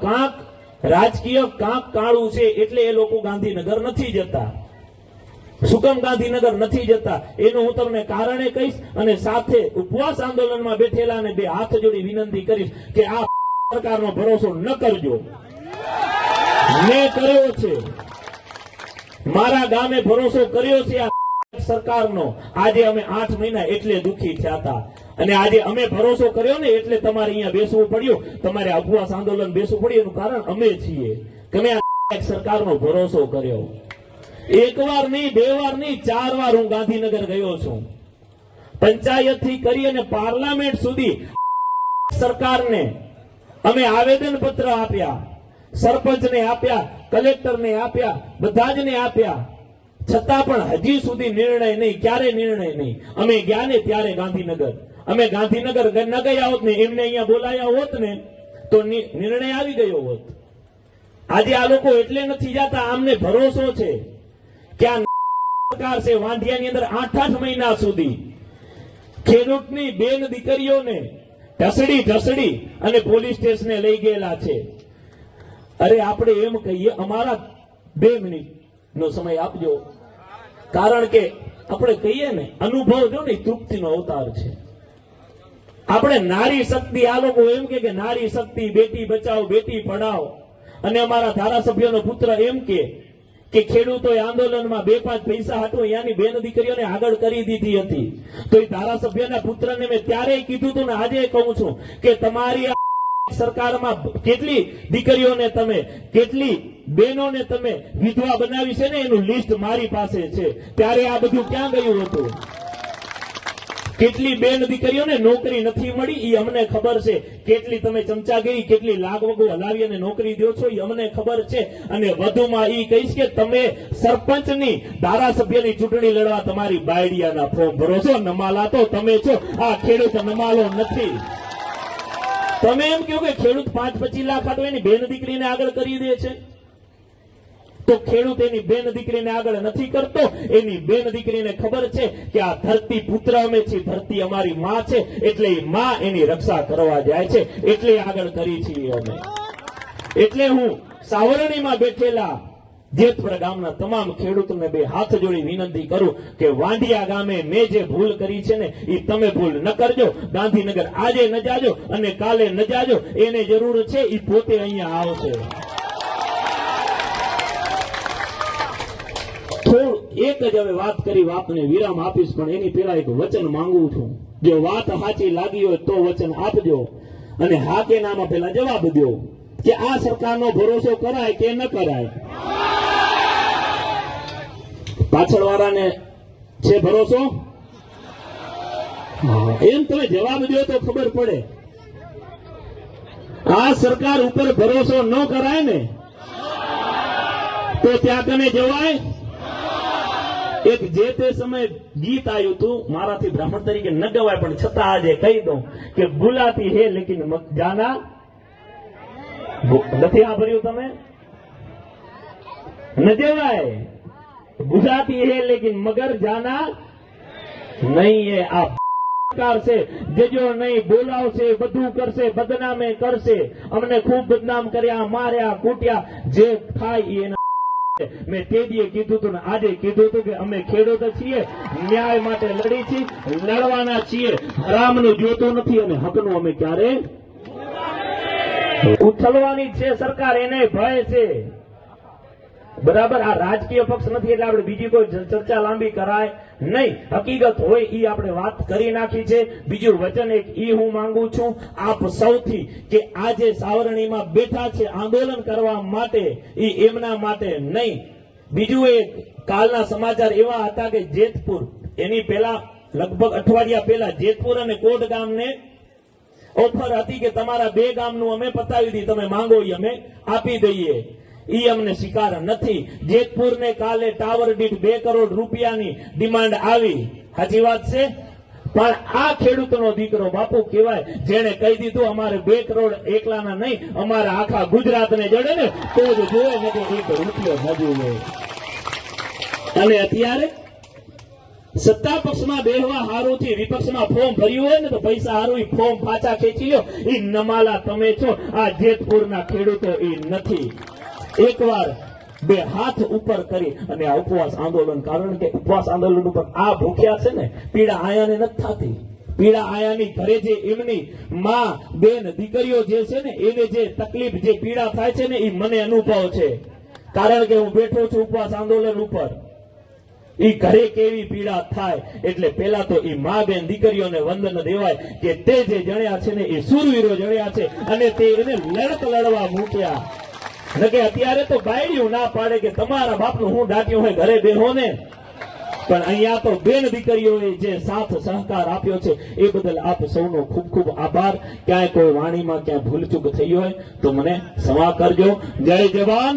કાંક રાજકીય કાંક કાળું છે એટલે એ લોકો ગાંધીનગર નથી જતા. સુકમ ગાંધીનગર નથી જતા એનું હું તમને કારણે કહીશ, અને સાથે ઉપવાસ આંદોલનમાં બેઠેલાને બે હાથ જોડી વિનંતી કરીશ કે આ સરકારનો ભરોસો ન કરજો. મેં કર્યો છે, મારા ગામે ભરોસો કર્યો છે આ સરકારનો. આજે અમે 8 મહિના એટલે દુઃખી થયા હતા, અને આજે અમે ભરોસો કર્યો ને એટલે તમારે અહીંયા બેસવું પડ્યું, તમારે ઉપવાસ આંદોલન બેસવું પડ્યું. એનું કારણ અમે છીએ કે અમે આ સરકારનો ભરોસો કર્યો. એક વાર નહીં, 2 વાર નહીં, 4 વાર હું ગાંધીનગર ગયો છું. પંચાયત થી કરી અને પાર્લામેન્ટ સુધી સરકારને અમે આવેદન પત્ર આપ્યા, સરપંચને આપ્યા, કલેક્ટરને આપ્યા, બધા જ ને આપ્યા, છતાં પણ હજી સુધી નિર્ણય નહીં. ક્યારે નિર્ણય નહીં? અમે ગયા ને ત્યારે ગાંધીનગર, અમે ગાંધીનગર ન ગયા હોત ને, એમને અહીંયા બોલાયા હોત ને તો નિર્ણય આવી ગયો હોત. આજે આ લોકો એટલે નથી જતા, આમને ભરોસો છે કે આ સરકાર છે વાંઢિયાની અંદર 8-8 મહિના સુધી ખેડૂતની બેન દીકરીઓને ઢસડી અને પોલીસ સ્ટેશને લઈ ગયેલા છે. અરે આપણે એમ કહીએ, અમારા 2 મિનિટ નો સમય આપજો, કારણ કે આપણે કહીએ ને અનુભવ જો ને તૃપ્તિનો અવતાર છે. આપણે નારી શક્તિ, આ લોકો એમ કે નારી શક્તિ, બેટી બચાવો, બેટી પઢાઓ, અને અમારા ધારાસભ્યનો પુત્ર એમ કે ખેડૂતોએ આંદોલનમાં 2-5 પૈસા હાટું અહીંયાની બેન દીકરીઓને આગળ કરી દીધી હતી. તો એ ધારાસભ્યના પુત્રને મેં ત્યારે કીધું હતું ને આજે કહું છું કે તમારી સરકારમાં કેટલી દીકરીઓને તમે, કેટલી બહેનોને તમે વિધવા બનાવી છે ને એનું લિસ્ટ મારી પાસે છે. ત્યારે આ બધું ક્યાં ગયું હતું? કેટલી બેન દીકરીઓને નોકરી નથી મળી એ અમને ખબર છે. કેટલી તમે ચમચાગીરી, કેટલી લાગવગો હલાવી અને નોકરી દો છો એ અમને ખબર છે. અને વધુમાં એ કહીશ કે તમે સરપંચની, ધારાસભ્યની ચૂંટણી લડવા તમારી બાયડિયાના ફોર્મ ભરો છો. નમાલા તો તમે છો, આ ખેડૂત નમાલો નથી. તમે એમ કહો કે ખેડૂત 5-25 લાખ હાટો એની બેન દીકરીને આગળ કરી દે છે, તો ખેડૂત એની બેન દીકરીને આગળ નથી કરતો. એની બેન દીકરીને ખબર છે કે આ ધરતી પુત્ર અમે છીએ, ધરતી અમારી માં છે, એટલે એ માં એની રક્ષા કરવા જાય છે, એટલે આગળ કરી છીએ અમે. એટલે હું સાવરણીમાં બેઠેલા જેતપુર ગામના તમામ ખેડૂતોને બે હાથ જોડી વિનંતી કરું કે વાંઢિયા ગામે મેં જે ભૂલ કરી છે ને એ તમે ભૂલ ન કરજો. ગાંધીનગર આજે ન જાજો અને કાલે ન જાજો, એને જરૂર છે એ પોતે અહીંયા આવશે. થોડું એક જ હવે વાત કરી, વાતને વિરામ આપીશ, પણ એની પહેલા એક વચન માંગુ છું. જો વાત સાચી લાગી હોય તો વચન આપજો, અને હા કે નામાં પહેલા જવાબ દો કે આ સરકારનો ભરોસો કરાય કે ન કરાય. પાછળ વાળાને છે ભરોસો? એમ તમે જવાબ દો તો ખબર પડે. આ સરકાર ઉપર ભરોસો ન કરાય ને તો ત્યાં કને જવાય? એક જે તે સમયે ગીત આવ્યું હતું, મારાથી બ્રાહ્મણ તરીકે ન ગવાય પણ છતાં આજે કહી દઉં કે બુલાતી હે લેકિન જાના નથી સાંભળ્યું તમે? ન જવાય. બુલાતી હે લેકિન મગર જાના નહીં. એ આ સરકાર છે, જજો નહીં, બોલાવશે, બધું કરશે, બદનામે કરશે. અમને ખૂબ બદનામ કર્યા, માર્યા, કૂટ્યા, જે થાય એના. મેં તે દીએ કીધું હતું ને આજે કીધું હતું કે અમે ખેડૂત છીએ, ન્યાય માટે લડી છીએ, લડવાના છીએ. હરામનું જોતું નથી અને હકનું અમે ક્યારે ઉછળવાની છે સરકાર, એને ભય છે. બરાબર? આ રાજકીય પક્ષ નથી એટલે આપણે બીજી કોઈ ચર્ચા લાંબી કરાય નહીં. હકીકત હોય એ આપણે વાત કરી નાખી છે. બીજું વચન એક ઈ હું માંગુ છું આપ સૌથી કે આજે સાવરણીમાં બેઠા છે આંદોલન કરવા માટે, એ એમના માટે નહીં. બીજું એક કાલના સમાચાર એવા હતા કે જેતપુર, એની પહેલા લગભગ અઠવાડિયા પહેલા જેતપુર અને કોટ ગામને ઓફર હતી કે તમારા 2 ગામનું અમે પતાવી દઈએ, તમે માંગો એ અમે આપી દઈએ. ઈ અમને સ્વીકાર નથી. જેતપુરને કાલે ટાવર દીઠ 2 કરોડ રૂપિયાની ડિમાન્ડ આવી. સાચી વાત છે? પણ આ ખેડૂતનો દીકરો બાપુ કહેવાય, જેને કહી દીધું અમારે 2 કરોડ એકલાના નહીં, અમારા આખા ગુજરાતને જડે ને તો જ જોયે ને તો 1 રૂપિયો ન જોઈએ. અને અત્યારે સત્તા પક્ષમાં બેહવા હારુંથી વિપક્ષમાં ફોર્મ ભર્યું હોય ને તો પૈસા હારું ઈ ફોર્મ પાછા ખેંચી લ્યો. ઈ નમાલા તમે છો, આ જેતપુરના ખેડૂતો ઈ નથી. એકવાર બે હાથ ઉપર કરી અને આ ઉપવાસ આંદોલન, કારણ કે ઉપવાસ આંદોલન ઉપર આ ભૂખ્યા છે ને, પીડા આયાને નથી થતી. પીડા આયાની ઘરે જે એમની માં બેન દીકરીઓ જે છે ને એને જે તકલીફ જે પીડા થાય છે ને એ મને અનુભવ છે, કારણ કે હું બેઠો છું ઉપવાસ આંદોલન ઉપર. ઈ ઘરે કેવી પીડા થાય એટલે પેલા તો ઈ માં બેન દીકરીઓને વંદન દેવાય કે તે જે જણ્યા છે ને એ સુરવીરો જણ્યા છે અને તે એને લડત લડવા મૂક્યા. કે અત્યારે તો બાયડીઓ ના પાડે કે તમારા બાપનું હું દાટ્યું હોય ઘરે બેહો ને, પણ અહીંયા તો બેન દીકરીઓએ જે સાથ સહકાર આપ્યો છે એ બદલ આપ સૌનો ખૂબ ખૂબ આભાર. ક્યાંય કોઈ વાણીમાં ક્યાંય ભૂલચૂક થઈ હોય તો મને ક્ષમા કરજો. જય જવાન